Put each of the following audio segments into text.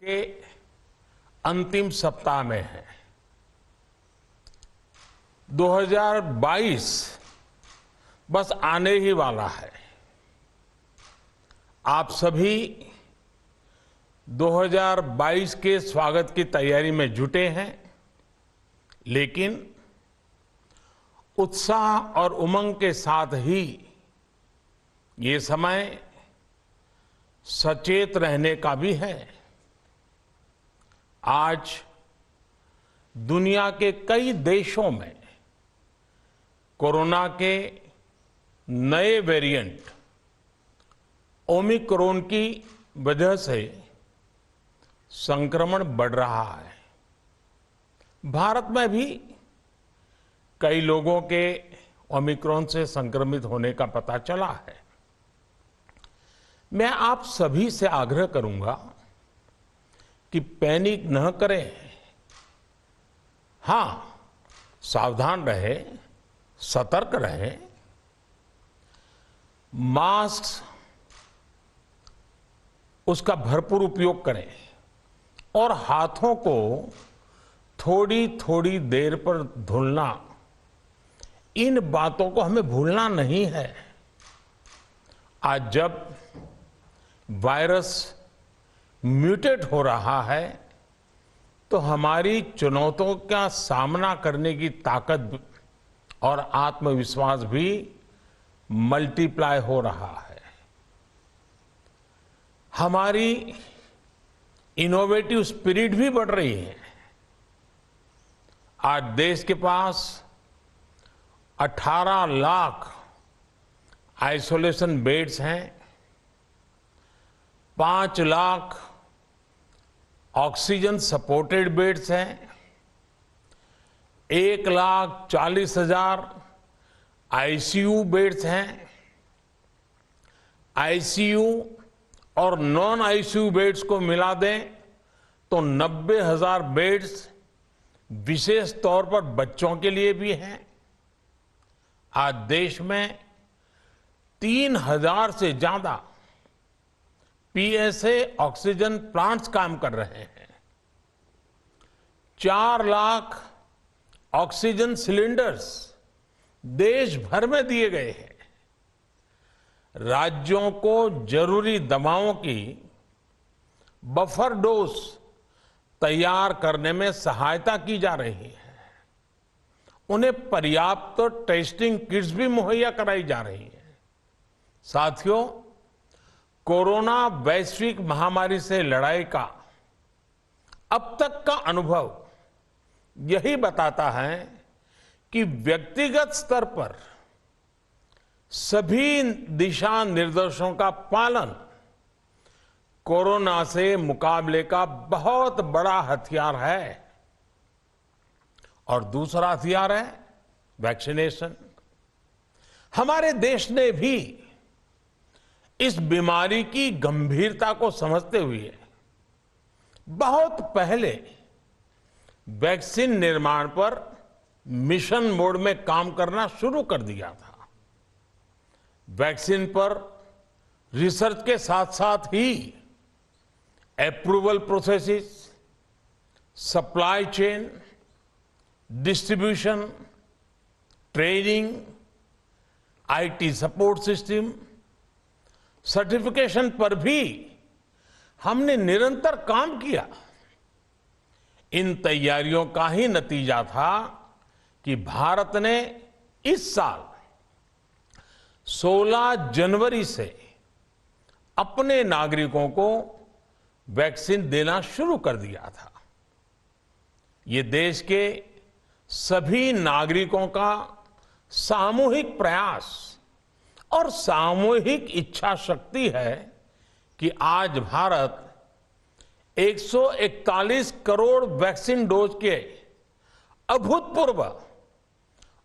के अंतिम सप्ताह में है। 2022 बस आने ही वाला है। आप सभी 2022 के स्वागत की तैयारी में जुटे हैं, लेकिन उत्साह और उमंग के साथ ही ये समय सचेत रहने का भी है। आज दुनिया के कई देशों में कोरोना के नए वेरिएंट ओमिक्रॉन की वजह से संक्रमण बढ़ रहा है। भारत में भी कई लोगों के ओमिक्रॉन से संक्रमित होने का पता चला है। मैं आप सभी से आग्रह करूंगा कि पैनिक न करें। हां, सावधान रहें, सतर्क रहें, मास्क उसका भरपूर उपयोग करें और हाथों को थोड़ी थोड़ी देर पर धुलना, इन बातों को हमें भूलना नहीं है। आज जब वायरस म्यूटेट हो रहा है तो हमारी चुनौतियों का सामना करने की ताकत और आत्मविश्वास भी मल्टीप्लाई हो रहा है। हमारी इनोवेटिव स्पिरिट भी बढ़ रही है। आज देश के पास 18 लाख आइसोलेशन बेड्स हैं, 5 लाख ऑक्सीजन सपोर्टेड बेड्स हैं, 1,40,000 आईसीयू बेड्स हैं। आईसीयू और नॉन आईसीयू बेड्स को मिला दें तो 90,000 बेड्स विशेष तौर पर बच्चों के लिए भी हैं। आज देश में 3,000 से ज्यादा पीएसए ऑक्सीजन प्लांट्स काम कर रहे हैं। 4 लाख ऑक्सीजन सिलेंडर्स देश भर में दिए गए हैं। राज्यों को जरूरी दवाओं की बफर डोज तैयार करने में सहायता की जा रही है। उन्हें पर्याप्त टेस्टिंग किट्स भी मुहैया कराई जा रही है। साथियों, कोरोना वैश्विक महामारी से लड़ाई का अब तक का अनुभव यही बताता है कि व्यक्तिगत स्तर पर सभी दिशा निर्देशों का पालन कोरोना से मुकाबले का बहुत बड़ा हथियार है। और दूसरा हथियार है वैक्सीनेशन। हमारे देश ने भी इस बीमारी की गंभीरता को समझते हुए बहुत पहले वैक्सीन निर्माण पर मिशन मोड में काम करना शुरू कर दिया था। वैक्सीन पर रिसर्च के साथ साथ ही approval processes, supply chain, distribution, training, IT support system, certification पर भी हमने निरंतर काम किया। इन तैयारियों का ही नतीजा था कि भारत ने इस साल 16 जनवरी से अपने नागरिकों को वैक्सीन देना शुरू कर दिया था। ये देश के सभी नागरिकों का सामूहिक प्रयास और सामूहिक इच्छा शक्ति है कि आज भारत 141 करोड़ वैक्सीन डोज के अभूतपूर्व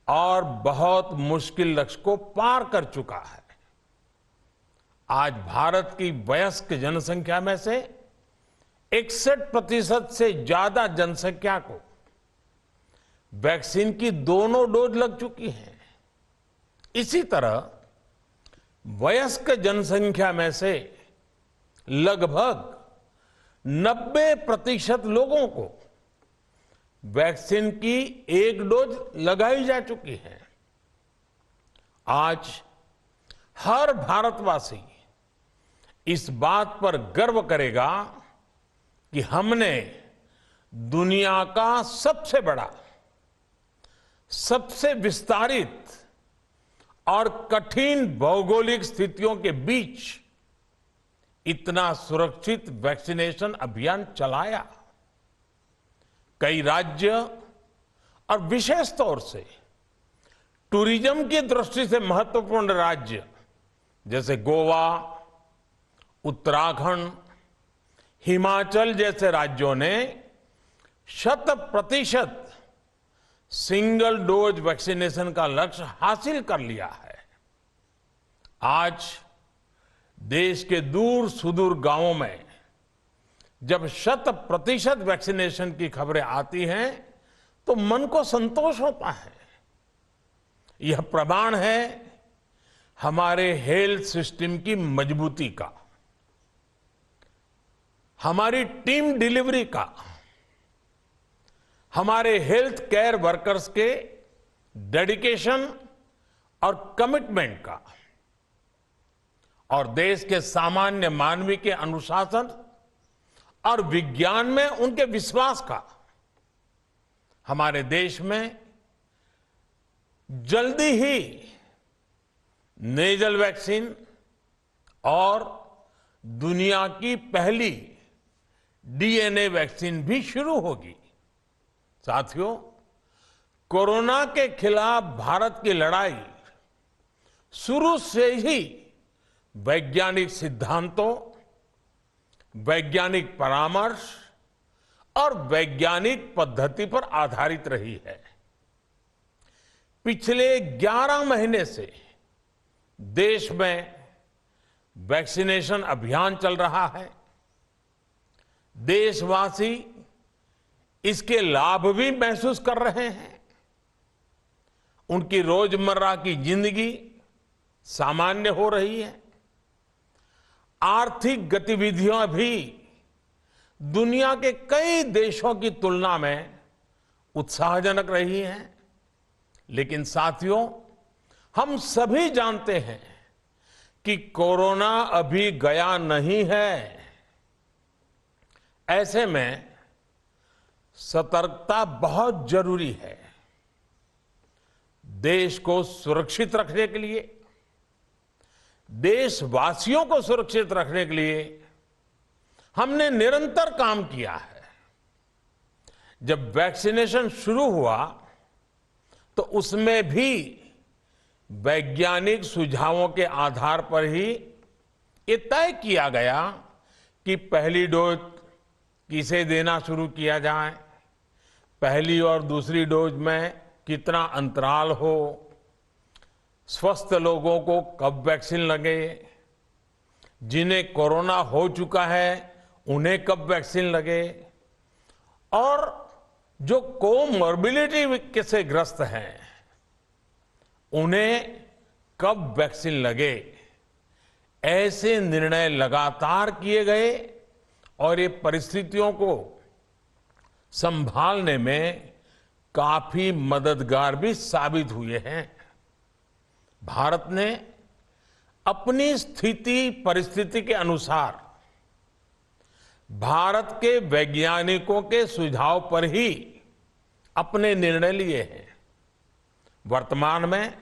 और बहुत मुश्किल लक्ष्य को पार कर चुका है। आज भारत की वयस्क जनसंख्या में से 61% से ज्यादा जनसंख्या को वैक्सीन की दोनों डोज लग चुकी है। इसी तरह वयस्क जनसंख्या में से लगभग 90% लोगों को वैक्सीन की एक डोज लगाई जा चुकी है। आज हर भारतवासी इस बात पर गर्व करेगा कि हमने दुनिया का सबसे बड़ा, सबसे विस्तारित और कठिन भौगोलिक स्थितियों के बीच इतना सुरक्षित वैक्सीनेशन अभियान चलाया। कई राज्य और विशेष तौर से टूरिज्म की दृष्टि से महत्वपूर्ण राज्य जैसे गोवा, उत्तराखंड, हिमाचल जैसे राज्यों ने 100% सिंगल डोज वैक्सीनेशन का लक्ष्य हासिल कर लिया है। आज देश के दूर सुदूर गांवों में जब 100% वैक्सीनेशन की खबरें आती हैं तो मन को संतोष होता है। यह प्रमाण है हमारे हेल्थ सिस्टम की मजबूती का, हमारी टीम डिलीवरी का, हमारे हेल्थ केयर वर्कर्स के डेडिकेशन और कमिटमेंट का, और देश के सामान्य मानवी के अनुशासन और विज्ञान में उनके विश्वास का। हमारे देश में जल्दी ही नेजल वैक्सीन और दुनिया की पहली डीएनए वैक्सीन भी शुरू होगी। साथियों, कोरोना के खिलाफ भारत की लड़ाई शुरू से ही वैज्ञानिक सिद्धांतों, वैज्ञानिक परामर्श और वैज्ञानिक पद्धति पर आधारित रही है। पिछले 11 महीने से देश में वैक्सीनेशन अभियान चल रहा है। देशवासी इसके लाभ भी महसूस कर रहे हैं। उनकी रोजमर्रा की जिंदगी सामान्य हो रही है। आर्थिक गतिविधियां भी दुनिया के कई देशों की तुलना में उत्साहजनक रही हैं। लेकिन साथियों, हम सभी जानते हैं कि कोरोना अभी गया नहीं है। ऐसे में सतर्कता बहुत जरूरी है। देश को सुरक्षित रखने के लिए, देशवासियों को सुरक्षित रखने के लिए हमने निरंतर काम किया है। जब वैक्सीनेशन शुरू हुआ तो उसमें भी वैज्ञानिक सुझावों के आधार पर ही ये तय किया गया कि पहली डोज किसे देना शुरू किया जाए, पहली और दूसरी डोज में कितना अंतराल हो, स्वस्थ लोगों को कब वैक्सीन लगे, जिन्हें कोरोना हो चुका है उन्हें कब वैक्सीन लगे, और जो कोमॉर्बिडिटी से ग्रस्त हैं उन्हें कब वैक्सीन लगे। ऐसे निर्णय लगातार किए गए और ये परिस्थितियों को संभालने में काफी मददगार भी साबित हुए हैं। भारत ने अपनी स्थिति परिस्थिति के अनुसार भारत के वैज्ञानिकों के सुझाव पर ही अपने निर्णय लिए हैं। वर्तमान में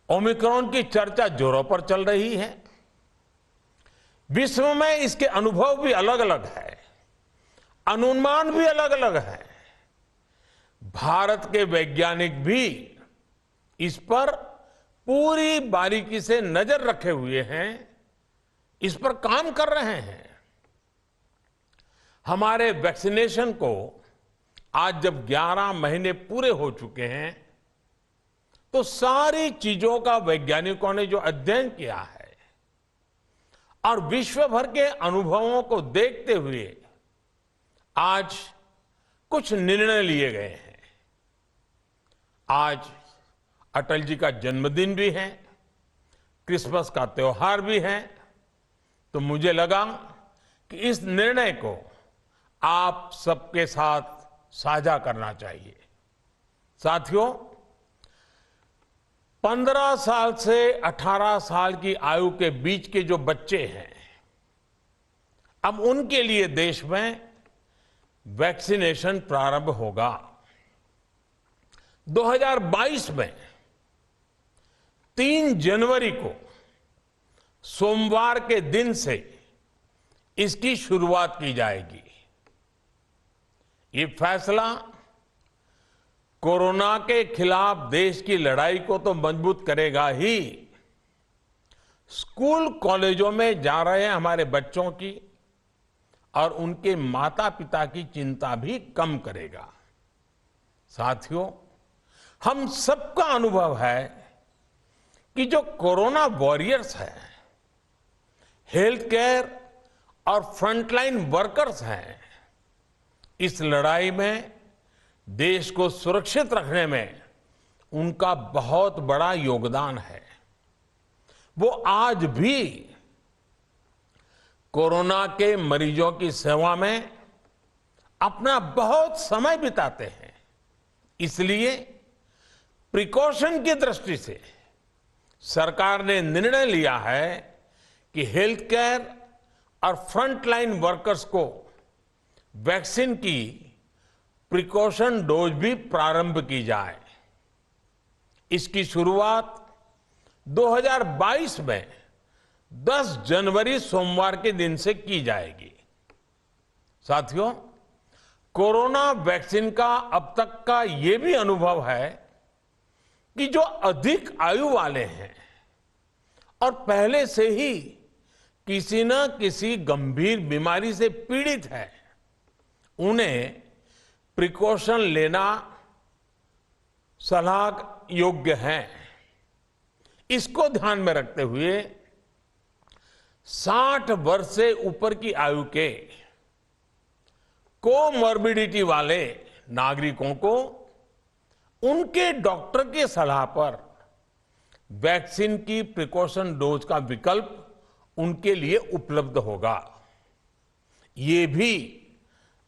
ओमिक्रॉन की चर्चा जोरों पर चल रही है। विश्व में इसके अनुभव भी अलग अलग है, अनुमान भी अलग अलग है। भारत के वैज्ञानिक भी इस पर पूरी बारीकी से नजर रखे हुए हैं, इस पर काम कर रहे हैं। हमारे वैक्सीनेशन को आज जब 11 महीने पूरे हो चुके हैं तो सारी चीजों का वैज्ञानिकों ने जो अध्ययन किया है और विश्व भर के अनुभवों को देखते हुए आज कुछ निर्णय लिए गए हैं। आज अटल जी का जन्मदिन भी है, क्रिसमस का त्योहार भी है, तो मुझे लगा कि इस निर्णय को आप सबके साथ साझा करना चाहिए। साथियों, 15 साल से 18 साल की आयु के बीच के जो बच्चे हैं, अब उनके लिए देश में वैक्सीनेशन प्रारंभ होगा। 2022 में 3 जनवरी को सोमवार के दिन से इसकी शुरुआत की जाएगी। ये फैसला कोरोना के खिलाफ देश की लड़ाई को तो मजबूत करेगा ही, स्कूल कॉलेजों में जा रहे हमारे बच्चों की और उनके माता पिता की चिंता भी कम करेगा। साथियों, हम सबका अनुभव है कि जो कोरोना वॉरियर्स हैं, हेल्थ केयर और फ्रंटलाइन वर्कर्स हैं, इस लड़ाई में देश को सुरक्षित रखने में उनका बहुत बड़ा योगदान है। वो आज भी कोरोना के मरीजों की सेवा में अपना बहुत समय बिताते हैं। इसलिए प्रिकॉशन की दृष्टि से सरकार ने निर्णय लिया है कि हेल्थ केयर और फ्रंटलाइन वर्कर्स को वैक्सीन की प्रिकॉशन डोज भी प्रारंभ की जाए। इसकी शुरुआत 2022 में 10 जनवरी सोमवार के दिन से की जाएगी। साथियों, कोरोना वैक्सीन का अब तक का ये भी अनुभव है कि जो अधिक आयु वाले हैं और पहले से ही किसी न किसी गंभीर बीमारी से पीड़ित है, उन्हें प्रिकॉशन लेना सलाह योग्य है। इसको ध्यान में रखते हुए 60 वर्ष से ऊपर की आयु के कोमॉर्बिडिटी वाले नागरिकों को उनके डॉक्टर की सलाह पर वैक्सीन की प्रिकॉशन डोज का विकल्प उनके लिए उपलब्ध होगा। ये भी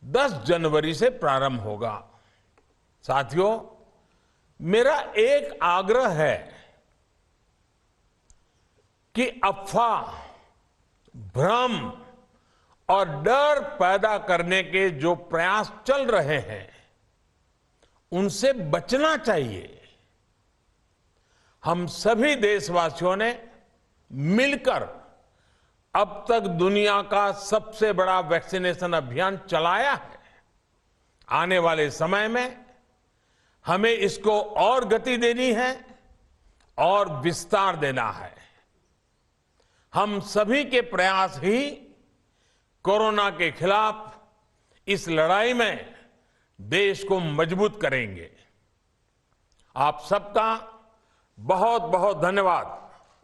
10 जनवरी से प्रारंभ होगा। साथियों, मेरा एक आग्रह है कि अफवाह, भ्रम और डर पैदा करने के जो प्रयास चल रहे हैं, उनसे बचना चाहिए। हम सभी देशवासियों ने मिलकर अब तक दुनिया का सबसे बड़ा वैक्सीनेशन अभियान चलाया है। आने वाले समय में हमें इसको और गति देनी है और विस्तार देना है। हम सभी के प्रयास ही कोरोना के खिलाफ इस लड़ाई में देश को मजबूत करेंगे। आप सबका बहुत बहुत धन्यवाद।